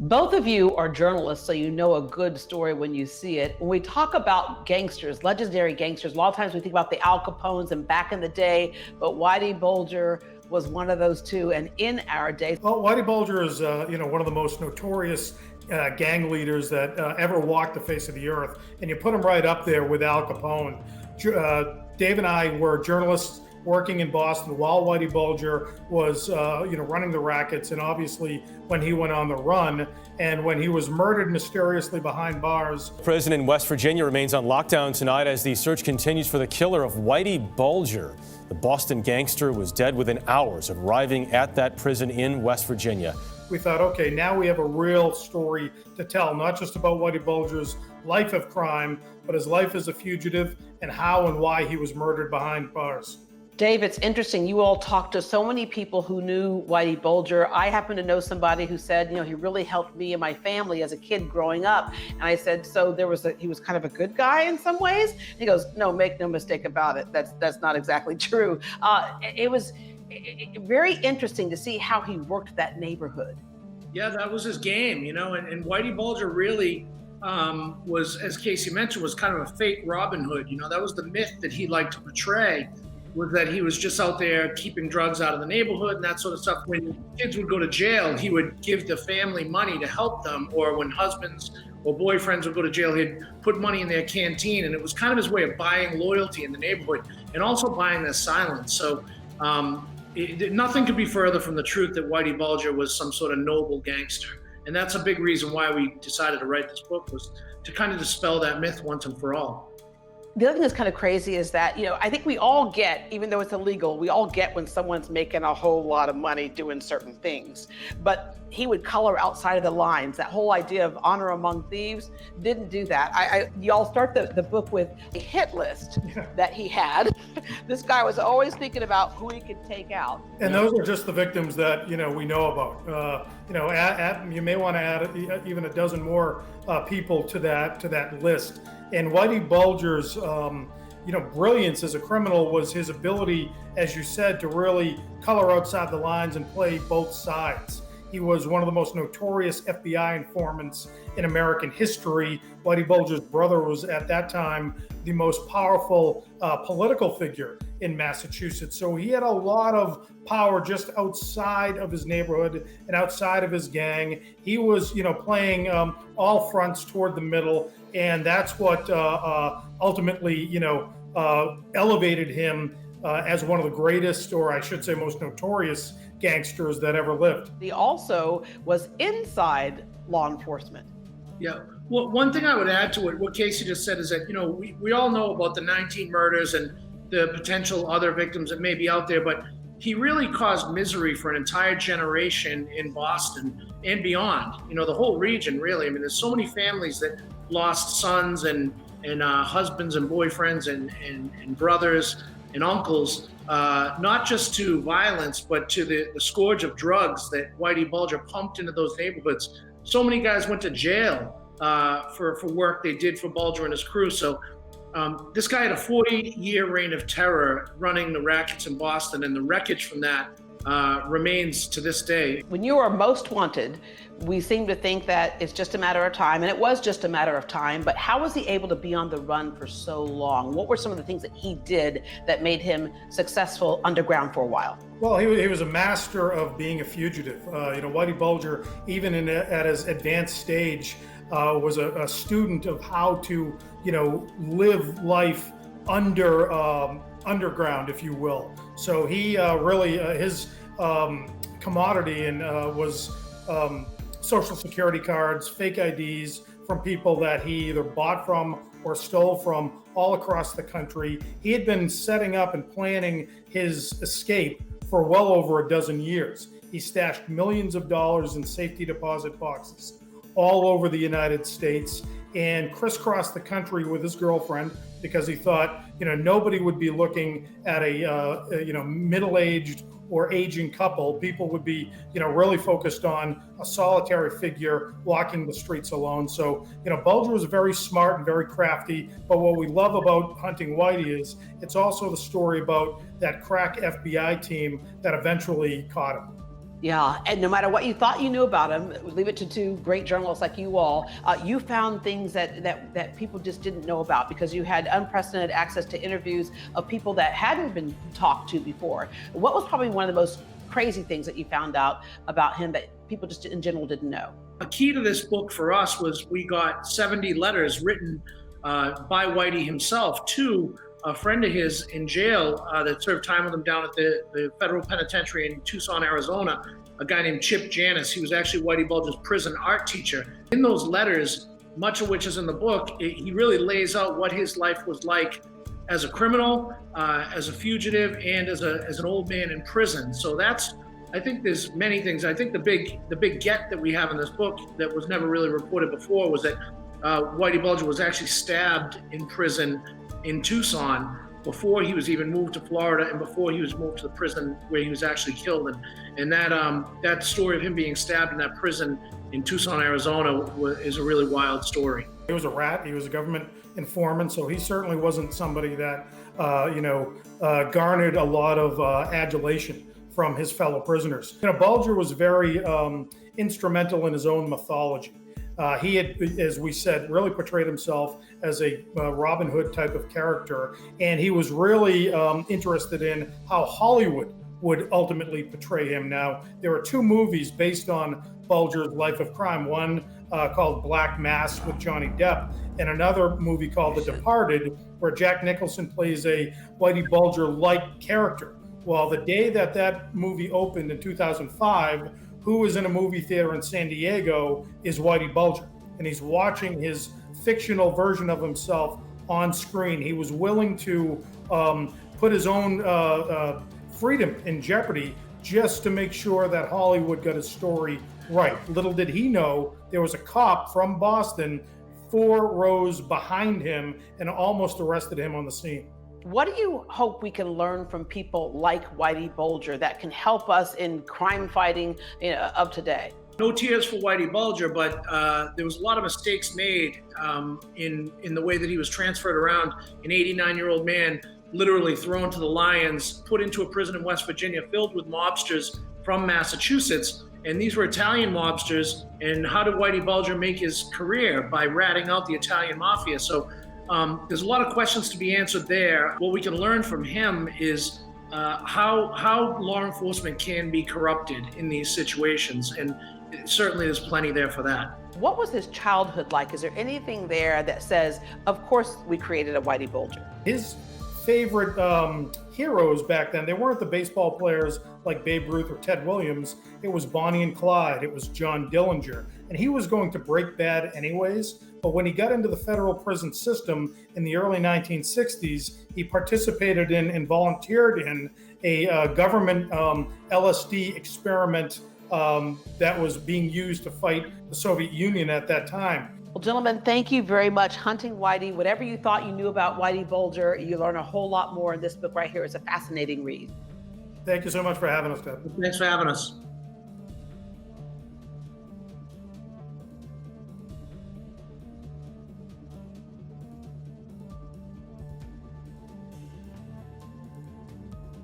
Both of you are journalists, so you know a good story when you see it. When we talk about gangsters, legendary gangsters, a lot of times we think about the Al Capones and back in the day, but Whitey Bulger was one of those too, and in our day. Well, Whitey Bulger is, one of the most notorious gang leaders that ever walked the face of the earth, and you put him right up there with Al Capone. Dave and I were journalists working in Boston while Whitey Bulger was, running the rackets, and obviously when he went on the run and when he was murdered mysteriously behind bars. Prison in West Virginia remains on lockdown tonight as the search continues for the killer of Whitey Bulger. The Boston gangster was dead within hours of arriving at that prison in West Virginia. We thought, okay, now we have a real story to tell, not just about Whitey Bulger's life of crime, but his life as a fugitive and how and why he was murdered behind bars. Dave, it's interesting. You all talked to so many people who knew Whitey Bulger. I happen to know somebody who said, he really helped me and my family as a kid growing up. And I said, so he was kind of a good guy in some ways? And he goes, no, make no mistake about it. That's not exactly true. It was very interesting to see how he worked that neighborhood. Yeah, that was his game, and Whitey Bulger really was, as Casey mentioned, was kind of a fake Robin Hood. That was the myth that he liked to portray, was that he was just out there keeping drugs out of the neighborhood and that sort of stuff. When kids would go to jail, he would give the family money to help them, or when husbands or boyfriends would go to jail, he'd put money in their canteen, and it was kind of his way of buying loyalty in the neighborhood and also buying their silence. So nothing could be further from the truth that Whitey Bulger was some sort of noble gangster. And that's a big reason why we decided to write this book, was to kind of dispel that myth once and for all. The other thing that's kind of crazy is that, I think we all get, even though it's illegal, we all get when someone's making a whole lot of money doing certain things. But he would color outside of the lines. That whole idea of honor among thieves didn't do that. Y'all start the book with a hit list that he had. This guy was always thinking about who he could take out. And those are just the victims that, we know about. You may want to add even a dozen more people to that list. And Whitey Bulger's, brilliance as a criminal was his ability, as you said, to really color outside the lines and play both sides. He was one of the most notorious FBI informants in American history. Whitey Bulger's brother was at that time the most powerful political figure in Massachusetts. So he had a lot of power just outside of his neighborhood and outside of his gang. He was, playing all fronts toward the middle. And that's what ultimately, elevated him as one of the greatest, or I should say most notorious gangsters that ever lived. He also was inside law enforcement. Yeah. Well, one thing I would add to what Casey just said is that, we all know about the 19 murders and the potential other victims that may be out there, but he really caused misery for an entire generation in Boston and beyond, the whole region, really. I mean, there's so many families that lost sons and husbands and boyfriends and brothers and uncles, not just to violence, but to the scourge of drugs that Whitey Bulger pumped into those neighborhoods. So many guys went to jail for work they did for Bulger and his crew. So this guy had a 40-year reign of terror running the rackets in Boston, and the wreckage from that remains to this day. When you are most wanted, we seem to think that it's just a matter of time, and it was just a matter of time, but how was he able to be on the run for so long? What were some of the things that he did that made him successful underground for a while? Well, he was a master of being a fugitive. Whitey Bulger, even at his advanced stage, was a student of how to, live life underground, if you will. So he really, his commodity was Social Security cards, fake IDs from people that he either bought from or stole from all across the country. He had been setting up and planning his escape for well over a dozen years. He stashed millions of dollars in safety deposit boxes all over the United States and crisscrossed the country with his girlfriend because he thought, nobody would be looking at a middle-aged or aging couple. People would be, really focused on a solitary figure walking the streets alone. So, Bulger was very smart and very crafty. But what we love about Hunting Whitey is it's also the story about that crack FBI team that eventually caught him. Yeah, and no matter what you thought you knew about him, leave it to two great journalists like you all. You found things that people just didn't know about because you had unprecedented access to interviews of people that hadn't been talked to before. What was probably one of the most crazy things that you found out about him that people just in general didn't know? A key to this book for us was we got 70 letters written by Whitey himself to a friend of his in jail that served time with him down at the federal penitentiary in Tucson, Arizona, a guy named Chip Janis. He was actually Whitey Bulger's prison art teacher. In those letters, much of which is in the book, he really lays out what his life was like as a criminal, as a fugitive, and as an old man in prison. So I think there's many things. I think the big get that we have in this book that was never really reported before was that Whitey Bulger was actually stabbed in prison in Tucson before he was even moved to Florida and before he was moved to the prison where he was actually killed. And that story of him being stabbed in that prison in Tucson, Arizona is a really wild story. He was a rat. He was a government informant, so he certainly wasn't somebody that garnered a lot of adulation from his fellow prisoners. Bulger was very instrumental in his own mythology. He had, as we said, really portrayed himself as a Robin Hood type of character, and he was really interested in how Hollywood would ultimately portray him. Now, there are two movies based on Bulger's life of crime, one called Black Mass with Johnny Depp, and another movie called The Departed, where Jack Nicholson plays a Whitey Bulger-like character. Well, the day that movie opened in 2005, who was in a movie theater in San Diego is Whitey Bulger, and he's watching his fictional version of himself on screen. He was willing to put his own freedom in jeopardy just to make sure that Hollywood got his story right. Little did he know there was a cop from Boston 4 rows behind him and almost arrested him on the scene. What do you hope we can learn from people like Whitey Bulger that can help us in crime fighting of today? No tears for Whitey Bulger, but there was a lot of mistakes made in the way that he was transferred around. An 89-year-old man literally thrown to the lions, put into a prison in West Virginia filled with mobsters from Massachusetts. And these were Italian mobsters. And how did Whitey Bulger make his career? By ratting out the Italian mafia. So there's a lot of questions to be answered there. What we can learn from him is how law enforcement can be corrupted in these situations. And certainly there's plenty there for that. What was his childhood like? Is there anything there that says, of course we created a Whitey Bulger? His favorite heroes back then, they weren't the baseball players like Babe Ruth or Ted Williams. It was Bonnie and Clyde. It was John Dillinger. And he was going to break bad anyways. But when he got into the federal prison system in the early 1960s, he participated in and volunteered in a government LSD experiment that was being used to fight the Soviet Union at that time. Well, gentlemen, thank you very much. Hunting Whitey, whatever you thought you knew about Whitey Bulger, you learn a whole lot more in this book right here. It's a fascinating read. Thank you so much for having us, Deb. Thanks for having us.